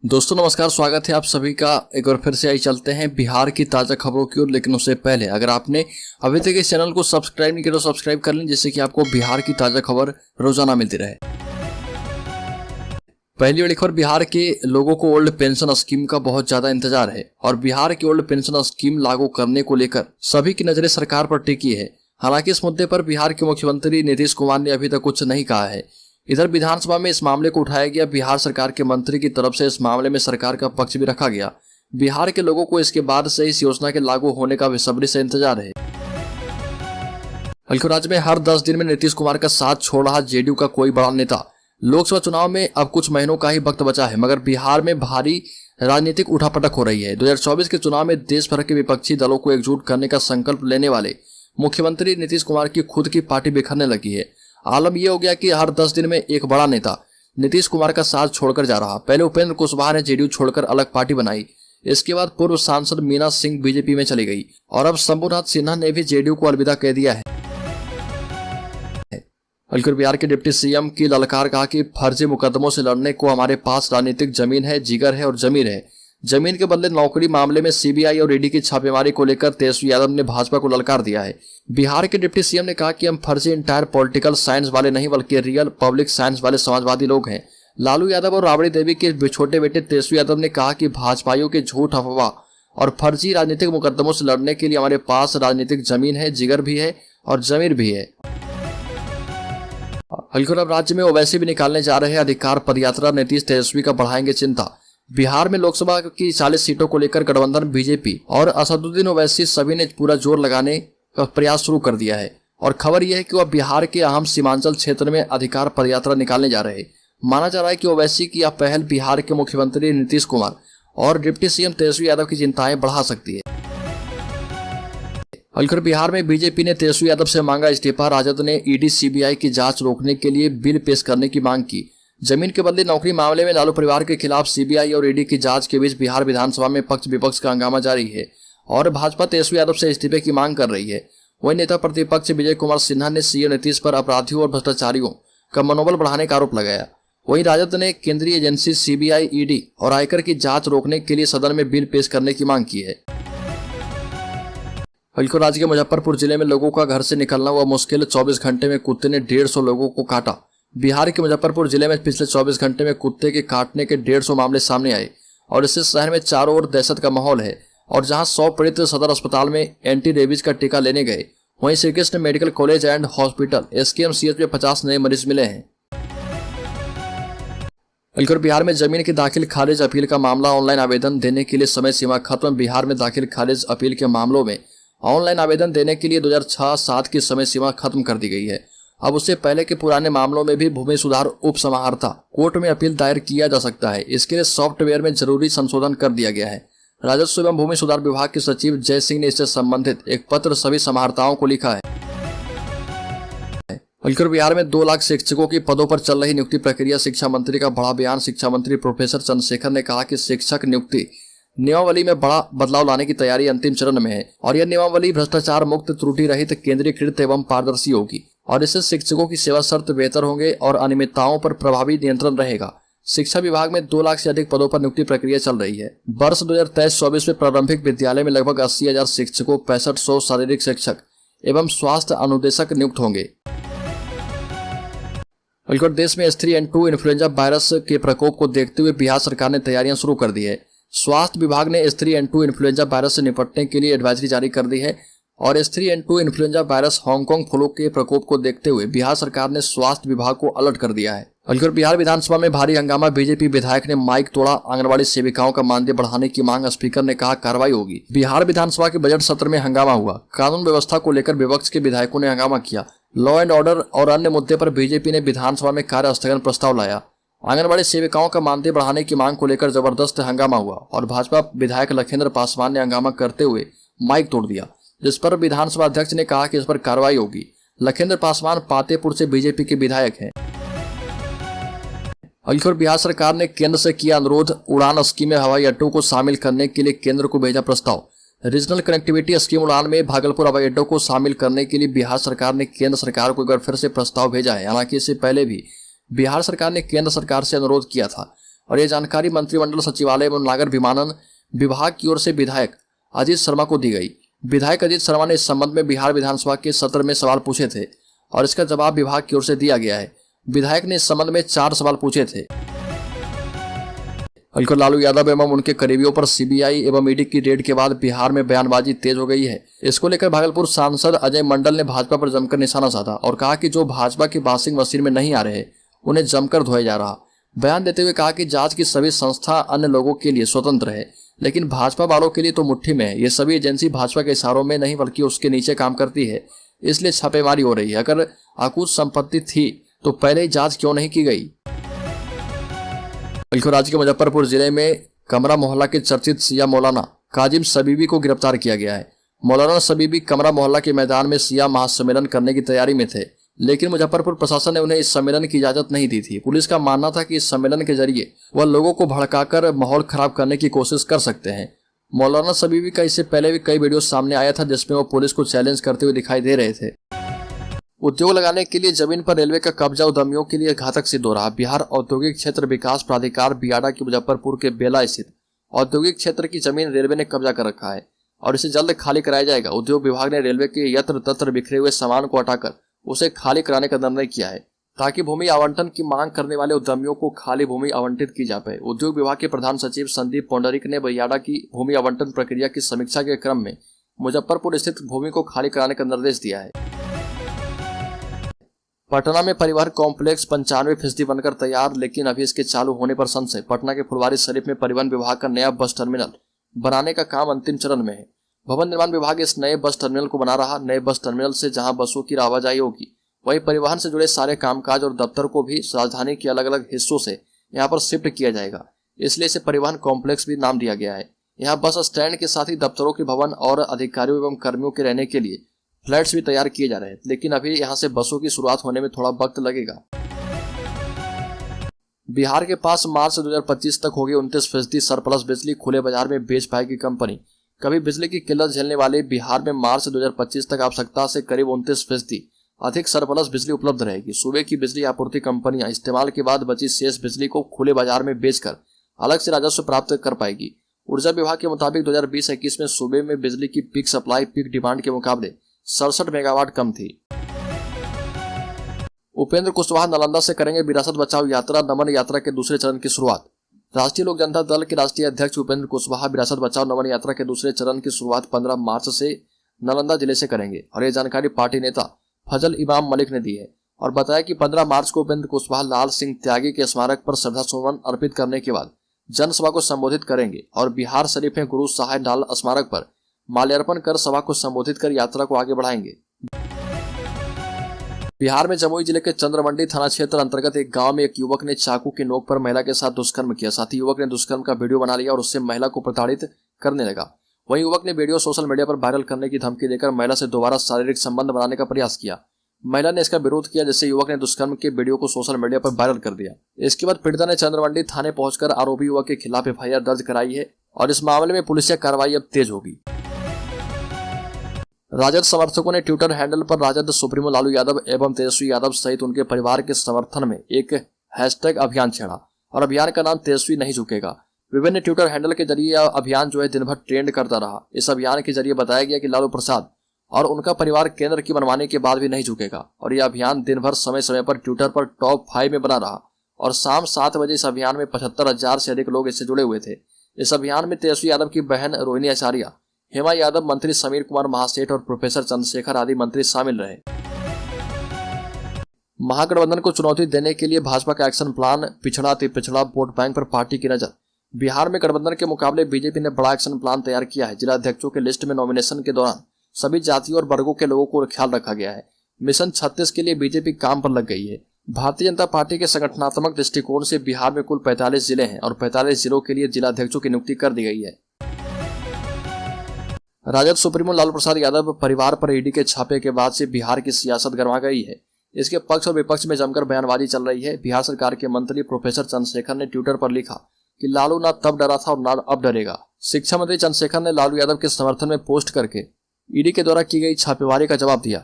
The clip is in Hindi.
दोस्तों नमस्कार, स्वागत है आप सभी का। एक बार फिर से आई चलते हैं बिहार की ताज़ा खबरों की ओर। लेकिन उससे पहले अगर आपने अभी तक इस चैनल को सब्सक्राइब नहीं किया तो सब्सक्राइब कर लें, जिससे कि आपको बिहार की ताज़ा खबर रोजाना मिलती रहे। पहली बड़ी खबर, बिहार के लोगों को ओल्ड पेंशन स्कीम का बहुत ज्यादा इंतजार है और बिहार की ओल्ड पेंशन स्कीम लागू करने को लेकर सभी की नजरें सरकार पर टिकी है। हालांकि इस मुद्दे पर बिहार के मुख्यमंत्री नीतीश कुमार ने अभी तक कुछ नहीं कहा है। इधर विधानसभा में इस मामले को उठाया गया। बिहार सरकार के मंत्री की तरफ से इस मामले में सरकार का पक्ष भी रखा गया। बिहार के लोगों को इसके बाद से इस योजना के लागू होने का बेसब्री से इंतजार है। बल्कि राज्य में हर 10 दिन में नीतीश कुमार का साथ छोड़ रहा जेडीयू का कोई बड़ा नेता। लोकसभा चुनाव में अब कुछ महीनों का ही वक्त बचा है, मगर बिहार में भारी राजनीतिक उठापटक हो रही है। 2024 के चुनाव में देश भर के विपक्षी दलों को एकजुट करने का संकल्प लेने वाले मुख्यमंत्री नीतीश कुमार की खुद की पार्टी बिखरने लगी है। आलम यह हो गया कि हर 10 दिन में एक बड़ा नेता नीतीश कुमार का साथ छोड़कर जा रहा। पहले उपेंद्र कुशवाहा ने जेडीयू छोड़कर अलग पार्टी बनाई। इसके बाद पूर्व सांसद मीना सिंह बीजेपी में चली गई और अब शंभुनाथ सिन्हा ने भी जेडीयू को अलविदा कह दिया है। बल्कि बिहार के डिप्टी सीएम की ललकार, कहा कि फर्जी मुकदमों से लड़ने को हमारे पास राजनीतिक जमीन है, जिगर है और जमीर है। जमीन के बदले नौकरी मामले में सीबीआई और ईडी की छापेमारी को लेकर तेजस्वी यादव ने भाजपा को ललकार दिया है। बिहार के डिप्टी सीएम ने कहा कि हम फर्जी इंटायर पॉलिटिकल साइंस वाले नहीं, बल्कि रियल पब्लिक साइंस वाले समाजवादी लोग हैं। लालू यादव और राबड़ी देवी के छोटे बेटे तेजस्वी यादव ने कहा कि भाजपाइयों के झूठ, अफवाह और फर्जी राजनीतिक मुकदमों से लड़ने के लिए हमारे पास राजनीतिक जमीन है, जिगर भी है और जमीर भी है। हल्के अब राज्य में ओवैसी भी निकालने जा रहे हैं। अधिकार पदयात्रा, नीतीश तेजस्वी का बढ़ाएंगे चिंता। बिहार में लोकसभा की 40 सीटों को लेकर गठबंधन बीजेपी और असदुद्दीन ओवैसी सभी ने पूरा जोर लगाने का प्रयास शुरू कर दिया है। और खबर यह है कि वह बिहार के अहम सीमांचल क्षेत्र में अधिकार पदयात्रा निकालने जा रहे हैं। माना जा रहा है कि ओवैसी की यह पहल बिहार के मुख्यमंत्री नीतीश कुमार और डिप्टी सीएम तेजस्वी यादव की चिंताएं बढ़ा सकती है। अलखर बिहार में बीजेपी ने तेजस्वी यादव से मांगा इस्तीफा। राजद ने ईडी सीबीआई की जांच रोकने के लिए बिल पेश करने की मांग की। जमीन के बदले नौकरी मामले में लालू परिवार के खिलाफ सीबीआई और ईडी की जांच के बीच बिहार विधानसभा में पक्ष विपक्ष का हंगामा जारी है और भाजपा तेजस्वी यादव से इस्तीफे की मांग कर रही है। वहीं नेता प्रतिपक्ष विजय कुमार सिन्हा ने सीएम नीतीश पर अपराधियों और भ्रष्टाचारियों का मनोबल बढ़ाने का आरोप लगाया। वहीं राजद ने केंद्रीय एजेंसी सीबीआई, ईडी और आयकर की जांच रोकने के लिए सदन में बिल पेश करने की मांग की है। बल्कि राज्य के मुजफ्फरपुर जिले में लोगों का घर से निकलना हुआ मुश्किल। 24 घंटे में कुत्ते ने 150 लोगों को काटा। बिहार के मुजफ्फरपुर जिले में पिछले 24 घंटे में कुत्ते के काटने के 150 मामले सामने आए और इससे शहर में चारों ओर दहशत का माहौल है। और जहां 100 पीड़ित सदर अस्पताल में एंटी रेबीज का टीका लेने गए, वहीं Shri Krishna medical college and hospital SKMCH में 50 नए मरीज मिले हैं। बल्कि बिहार में जमीन की दाखिल खारिज अपील का मामला, ऑनलाइन आवेदन देने के लिए समय सीमा खत्म। बिहार में दाखिल खारिज अपील के मामलों में ऑनलाइन आवेदन देने के लिए 2006-7 की समय सीमा खत्म कर दी गई है। अब उससे पहले के पुराने मामलों में भी भूमि सुधार उप समाहर्ता कोर्ट में अपील दायर किया जा सकता है। इसके लिए सॉफ्टवेयर में जरूरी संशोधन कर दिया गया है। राजस्व एवं भूमि सुधार विभाग के सचिव जय सिंह ने इससे संबंधित एक पत्र सभी समाहर्ताओं को लिखा है। बल्कि बिहार में 2 लाख शिक्षकों की पदों पर चल रही नियुक्ति प्रक्रिया, शिक्षा मंत्री का बड़ा बयान। शिक्षा मंत्री प्रोफेसर चंद्रशेखर ने कहा कि शिक्षक नियुक्ति नियमावली में बड़ा बदलाव लाने की तैयारी अंतिम चरण में है और यह नियमावली भ्रष्टाचार मुक्त, त्रुटि रहित, केंद्रीकृत एवं पारदर्शी होगी और इससे शिक्षकों की सेवा शर्त बेहतर होंगे और अनियमितताओं पर प्रभावी नियंत्रण रहेगा। शिक्षा विभाग में 2 लाख से अधिक पदों पर नियुक्ति प्रक्रिया चल रही है। वर्ष 2023-24 में प्रारंभिक विद्यालय में लगभग 80,000 शिक्षकों, 6500 शारीरिक शिक्षक एवं स्वास्थ्य अनुदेशक नियुक्त होंगे। बल्कि देश में H3N2 इन्फ्लुएंजा वायरस के प्रकोप को देखते हुए बिहार सरकार ने तैयारियां शुरू कर दी है। स्वास्थ्य विभाग ने H3N2 इन्फ्लुएंजा वायरस से निपटने के लिए एडवाइजरी जारी कर दी है और H3N2 influenza virus Hong Kong flu के प्रकोप को देखते हुए बिहार सरकार ने स्वास्थ्य विभाग को अलर्ट कर दिया है। बल्कि बिहार विधानसभा में भारी हंगामा, बीजेपी विधायक ने माइक तोड़ा। आंगनबाड़ी सेविकाओं का मानदेय बढ़ाने की मांग, स्पीकर ने कहा कार्रवाई होगी। बिहार विधानसभा के बजट सत्र में हंगामा हुआ। कानून व्यवस्था को लेकर विपक्ष के विधायकों ने हंगामा किया। लॉ एंड ऑर्डर और अन्य मुद्दे पर बीजेपी ने विधानसभा में कार्य स्थगन प्रस्ताव लाया। आंगनबाड़ी सेविकाओं का मानदेय बढ़ाने की मांग को लेकर जबरदस्त हंगामा हुआ और भाजपा विधायक लखेंद्र पासवान ने हंगामा करते हुए माइक तोड़ दिया, जिस पर विधानसभा अध्यक्ष ने कहा कि इस पर कार्रवाई होगी। लखेंद्र पासवान पातेपुर से बीजेपी के विधायक हैं। और बिहार सरकार ने केंद्र से किया अनुरोध, उड़ान स्कीम में हवाई अड्डों को शामिल करने के लिए केंद्र को भेजा प्रस्ताव। रीजनल कनेक्टिविटी स्कीम उड़ान में भागलपुर हवाई अड्डों को शामिल करने के लिए बिहार सरकार ने केंद्र सरकार को एक बार फिर से प्रस्ताव भेजा है। हालांकि इससे पहले भी बिहार सरकार ने केंद्र सरकार से अनुरोध किया था और ये जानकारी मंत्रिमंडल सचिवालय एवं नागर विमानन विभाग की ओर से विधायक अजीत शर्मा को दी गई। विधायक अजीत शर्मा ने इस संबंध में बिहार विधानसभा के सत्र में सवाल पूछे थे और इसका जवाब विभाग की ओर से दिया गया है। विधायक ने इस संबंध में 4 सवाल पूछे थे। बल्कि लालू यादव एवं उनके करीबियों पर सीबीआई एवं ईडी की रेड के बाद बिहार में बयानबाजी तेज हो गई है। इसको लेकर भागलपुर सांसद अजय मंडल ने भाजपा पर जमकर निशाना साधा और कहा कि जो भाजपा की वॉशिंग मशीन में नहीं आ रहे उन्हें जमकर धोया जा रहा। बयान देते हुए कहा कि जांच की सभी संस्था अन्य लोगों के लिए स्वतंत्र है, लेकिन भाजपा वालों के लिए तो मुट्ठी में है। ये सभी एजेंसी भाजपा के इशारों में नहीं बल्कि उसके नीचे काम करती है, इसलिए छापेमारी हो रही है। अगर अकुत संपत्ति थी तो पहले ही जांच क्यों नहीं की गई। बल्कि राज्य के मुजफ्फरपुर जिले में कमरा मोहल्ला के चर्चित शिया मौलाना काजिम सबीबी को गिरफ्तार किया गया है। मौलाना सबीबी कमरा मोहल्ला के मैदान में शिया महासम्मेलन करने की तैयारी में थे, लेकिन मुजफ्फरपुर प्रशासन ने उन्हें इस सम्मेलन की इजाजत नहीं दी थी। पुलिस का मानना था कि इस सम्मेलन के जरिए वह लोगों को भड़काकर माहौल खराब करने की कोशिश कर सकते हैं। मौलाना सबीबी का इससे पहले भी कई वीडियो सामने आया था जिसमें वो पुलिस को चैलेंज करते हुए दिखाई दे रहे थे। उद्योग लगाने के लिए जमीन पर रेलवे का कब्जा उद्यमियों के लिए घातक सिद्ध हो रहा। बिहार औद्योगिक क्षेत्र विकास प्राधिकार बियाडा की मुजफ्फरपुर के बेला स्थित औद्योगिक क्षेत्र की जमीन रेलवे ने कब्जा कर रखा है और इसे जल्द खाली कराया जाएगा। उद्योग विभाग ने रेलवे के यत्र तत्र बिखरे हुए सामान को हटाकर उसे खाली कराने का निर्णय किया है ताकि भूमि आवंटन की मांग करने वाले उद्यमियों को खाली भूमि आवंटित की जा पाए। उद्योग विभाग के प्रधान सचिव संदीप पौंडरिक ने बियाडा की भूमि आवंटन प्रक्रिया की समीक्षा के क्रम में मुजफ्फरपुर स्थित भूमि को खाली कराने का निर्देश दिया है। पटना में परिवहन कॉम्प्लेक्स 95% बनकर तैयार, लेकिन अभी इसके चालू होने पर संशय। पटना के फुलवारी शरीफ में परिवहन विभाग का नया बस टर्मिनल बनाने का काम अंतिम चरण में है। भवन निर्माण विभाग इस नए बस टर्मिनल को बना रहा। नए बस टर्मिनल से जहां बसों की आवाजाही होगी, वहीं परिवहन से जुड़े सारे कामकाज और दफ्तर को भी राजधानी के अलग अलग हिस्सों से यहां पर शिफ्ट किया जाएगा, इसलिए इसे परिवहन कॉम्प्लेक्स भी नाम दिया गया है। यहाँ बस स्टैंड के साथ ही दफ्तरों के भवन और अधिकारियों एवं कर्मियों के रहने के लिए फ्लैट्स भी तैयार किए जा रहे हैं, लेकिन अभी यहां से बसों की शुरुआत होने में थोड़ा वक्त लगेगा। बिहार के पास मार्च 2025 तक होगी 29% सरप्लस बिजली, खुले बाजार में बेच पाएगी कंपनी। कभी बिजली की किल्लत झेलने वाले बिहार में मार्च 2025 तक आवश्यकता से करीब 29% अधिक सरप्लस बिजली उपलब्ध रहेगी। सूबे की बिजली आपूर्ति कंपनियां इस्तेमाल के बाद बची शेष बिजली को खुले बाजार में बेचकर अलग से राजस्व प्राप्त कर पाएगी। ऊर्जा विभाग के मुताबिक 2020-21 में सूबे में बिजली की पीक सप्लाई पीक डिमांड के मुकाबले 67 मेगावाट कम थी। उपेंद्र कुशवाहा नालंदा से करेंगे विरासत बचाओ यात्रा, नमन यात्रा के दूसरे चरण की शुरुआत। राष्ट्रीय लोक जनता दल के राष्ट्रीय अध्यक्ष उपेंद्र कुशवाहा विरासत बचाओ नमन यात्रा के दूसरे चरण की शुरुआत 15 मार्च से नालंदा जिले से करेंगे और ये जानकारी पार्टी नेता फजल इमाम मलिक ने दी है और बताया कि 15 मार्च को उपेंद्र कुशवाहा लाल सिंह त्यागी के स्मारक पर श्रद्धासुमन अर्पित करने के बाद जनसभा को संबोधित करेंगे और बिहार शरीफ में गुरु साहेब लाल स्मारक पर माल्यार्पण कर सभा को संबोधित कर यात्रा को आगे बढ़ाएंगे। बिहार में जमुई जिले के चंद्रमंडी थाना क्षेत्र अंतर्गत एक गांव में एक युवक ने चाकू की नोक पर महिला के साथ दुष्कर्म किया। साथ ही युवक ने दुष्कर्म का वीडियो बना लिया और उससे महिला को प्रताड़ित करने लगा। वहीं युवक ने वीडियो सोशल मीडिया पर वायरल करने की धमकी देकर महिला से दोबारा शारीरिक संबंध बनाने का प्रयास किया। महिला ने इसका विरोध किया, जिससे युवक ने दुष्कर्म के वीडियो को सोशल मीडिया पर वायरल कर दिया। इसके बाद पीड़िता ने चंद्रमंडी थाने पहुंचकर आरोपी युवक के खिलाफ एफआईआर दर्ज कराई है और इस मामले में पुलिसिया कार्रवाई अब तेज होगी। राजद समर्थकों ने ट्विटर हैंडल पर राजद सुप्रीमो लालू यादव एवं तेजस्वी यादव सहित उनके परिवार के समर्थन में एक हैशटैग अभियान छेड़ा और अभियान का नाम तेजस्वी नहीं झुकेगा। विभिन्न ट्विटर हैंडल के जरिए यह अभियान जो है दिन भर ट्रेंड करता रहा। इस अभियान के जरिए बताया गया कि लालू प्रसाद और उनका परिवार केंद्र की मनमानी के बाद भी नहीं झुकेगा और यह अभियान दिन भर समय समय पर ट्विटर पर टॉप 5 में बना रहा और शाम 7 बजे इस अभियान में 75,000 से अधिक लोग इससे जुड़े हुए थे। इस अभियान में तेजस्वी यादव की बहन रोहिणी आचार्य, हेमा यादव, मंत्री समीर कुमार महासेठ और प्रोफेसर चंद्रशेखर आदि मंत्री शामिल रहे। महागठबंधन को चुनौती देने के लिए भाजपा का एक्शन प्लान, पिछड़ा अति पिछड़ा, वोट बैंक पर पार्टी की नजर। बिहार में गठबंधन के मुकाबले बीजेपी ने बड़ा एक्शन प्लान तैयार किया है। जिला अध्यक्षों के लिस्ट में नॉमिनेशन के दौरान सभी जातियों और वर्गों के लोगों को ख्याल रखा गया है। मिशन 36 के लिए बीजेपी काम पर लग गई है। भारतीय जनता पार्टी के संगठनात्मक दृष्टिकोण से बिहार में कुल 45 जिले हैं और 45 जिलों के लिए जिला अध्यक्षों की नियुक्ति कर दी गई है। राजद सुप्रीमो लालू प्रसाद यादव परिवार पर ईडी के छापे के बाद से बिहार की सियासत गरमा गई है। इसके पक्ष और विपक्ष में जमकर बयानबाजी चल रही है। बिहार सरकार के मंत्री प्रोफेसर चंद्रशेखर ने ट्विटर पर लिखा कि लालू ना तब डरा था और ना अब डरेगा। शिक्षा मंत्री चंद्रशेखर ने लालू यादव के समर्थन में पोस्ट करके ईडी के द्वारा की गई छापेमारी का जवाब दिया।